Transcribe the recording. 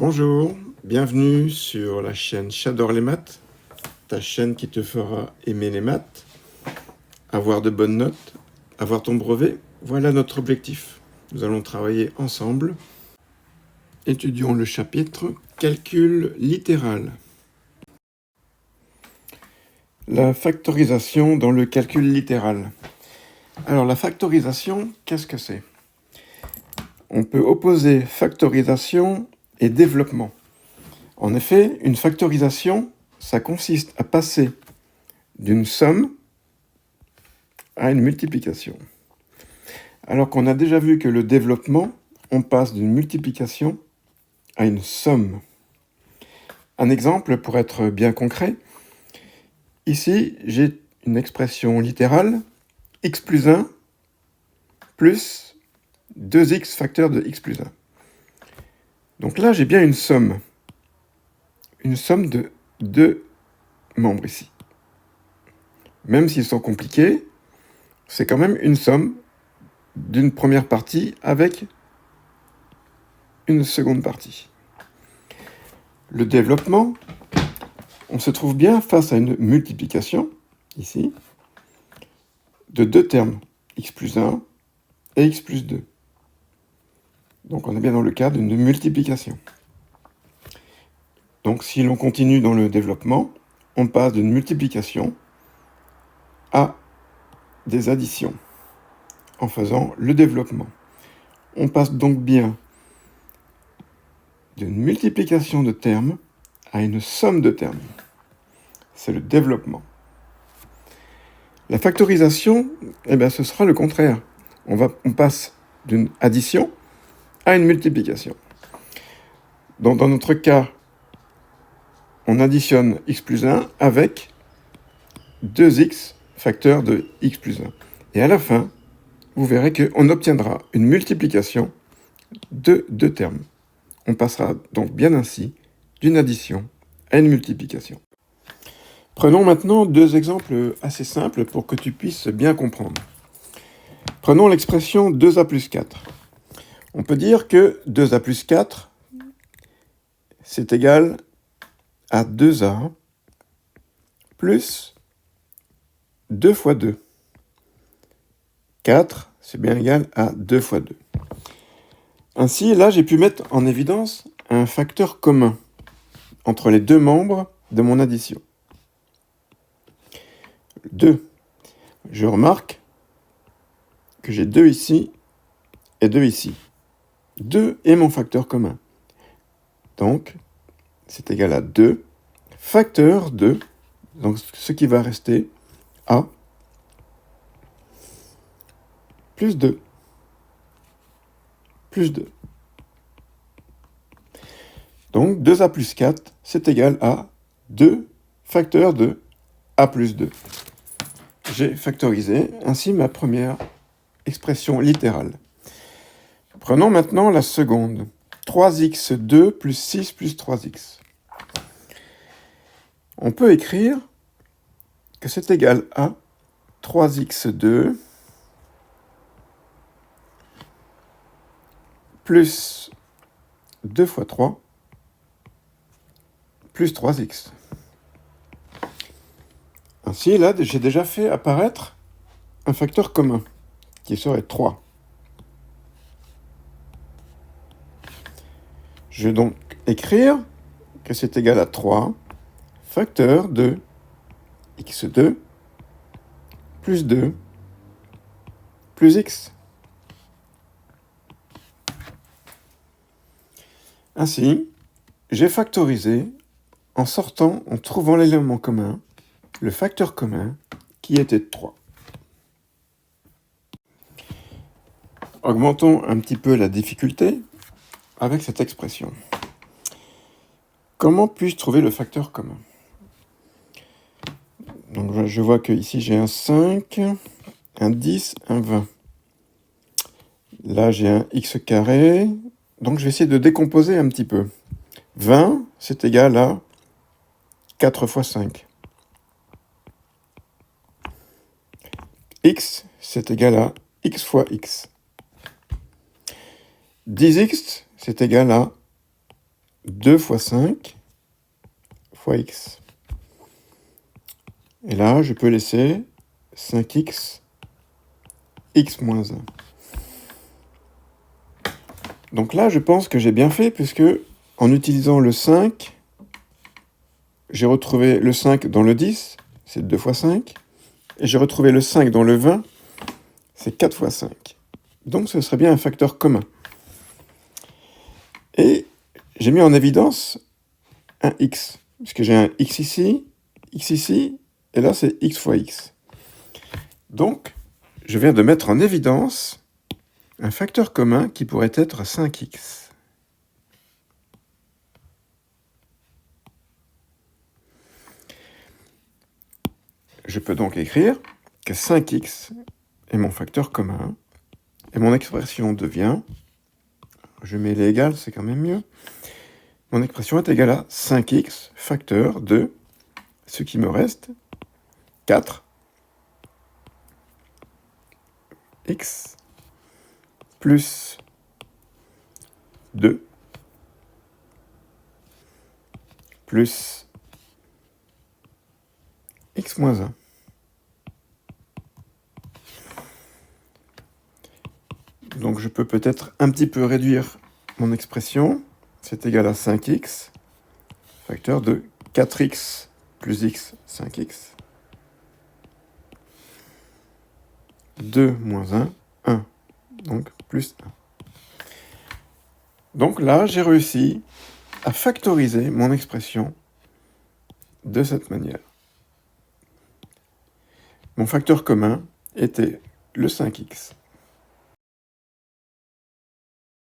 Bonjour, bienvenue sur la chaîne J'adore les maths, ta chaîne qui te fera aimer les maths, avoir de bonnes notes, avoir ton brevet, voilà notre objectif. Nous allons travailler ensemble. Étudions le chapitre Calcul littéral. La factorisation dans le calcul littéral. Alors la factorisation, qu'est-ce que c'est? On peut opposer factorisation et développement. En effet, une factorisation, ça consiste à passer d'une somme à une multiplication. Alors qu'on a déjà vu que le développement, on passe d'une multiplication à une somme. Un exemple pour être bien concret. Ici, j'ai une expression littérale, x plus 1 plus 2x facteur de x plus 1. Donc là, j'ai bien une somme de deux membres ici. Même s'ils sont compliqués, c'est quand même une somme d'une première partie avec une seconde partie. Le développement, on se trouve bien face à une multiplication, ici, de deux termes, x plus 1 et x plus 2. Donc on est bien dans le cas d'une multiplication. Donc si l'on continue dans le développement, on passe d'une multiplication à des additions en faisant le développement. On passe donc bien d'une multiplication de termes à une somme de termes. C'est le développement. La factorisation, ce sera le contraire. On passe d'une addition à une multiplication. Donc dans notre cas, on additionne x plus 1 avec 2x facteur de x plus 1. Et à la fin, vous verrez qu'on obtiendra une multiplication de deux termes. On passera donc bien ainsi d'une addition à une multiplication. Prenons maintenant deux exemples assez simples pour que tu puisses bien comprendre. Prenons l'expression 2a plus 4. On peut dire que 2a plus 4, c'est égal à 2a plus 2 fois 2. 4, c'est bien égal à 2 fois 2. Ainsi, là, j'ai pu mettre en évidence un facteur commun entre les deux membres de mon addition. 2. Je remarque que j'ai 2 ici et 2 ici. 2 est mon facteur commun. Donc, c'est égal à 2 facteur de, donc ce qui va rester, a plus 2. Plus 2. Donc 2a plus 4, c'est égal à 2 facteur de a plus 2. J'ai factorisé ainsi ma première expression littérale. Prenons maintenant la seconde. 3x2 plus 6 plus 3x. On peut écrire que c'est égal à 3x2 plus 2 fois 3 plus 3x. Ainsi, là, j'ai déjà fait apparaître un facteur commun, qui serait 3. Je vais donc écrire que c'est égal à 3 facteur de x2 plus 2 plus x. Ainsi, j'ai factorisé en trouvant l'élément commun, le facteur commun qui était 3. Augmentons un petit peu la difficulté avec cette expression. Comment puis-je trouver le facteur commun? Donc je vois que ici j'ai un 5, un 10, un 20. Là j'ai un x carré, donc je vais essayer de décomposer un petit peu. 20, c'est égal à 4 fois 5. X, c'est égal à x fois x. 10x, c'est égal à 2 fois 5 fois x. Et là, je peux laisser 5x, x moins 1. Donc là, je pense que j'ai bien fait, puisque en utilisant le 5, j'ai retrouvé le 5 dans le 10, c'est 2 fois 5, et j'ai retrouvé le 5 dans le 20, c'est 4 fois 5. Donc ce serait bien un facteur commun. Et j'ai mis en évidence un x, puisque j'ai un x ici, et là c'est x fois x. Donc, je viens de mettre en évidence un facteur commun qui pourrait être 5x. Je peux donc écrire que 5x est mon facteur commun, et mon expression devient, je mets les égales, c'est quand même mieux, mon expression est égale à 5x facteur de, ce qui me reste, 4 x plus 2 plus x moins 1. Donc je peux peut-être un petit peu réduire mon expression. C'est égal à 5x, facteur de 4x plus x, 5x. 2 moins 1, 1. Donc plus 1. Donc là, j'ai réussi à factoriser mon expression de cette manière. Mon facteur commun était le 5x.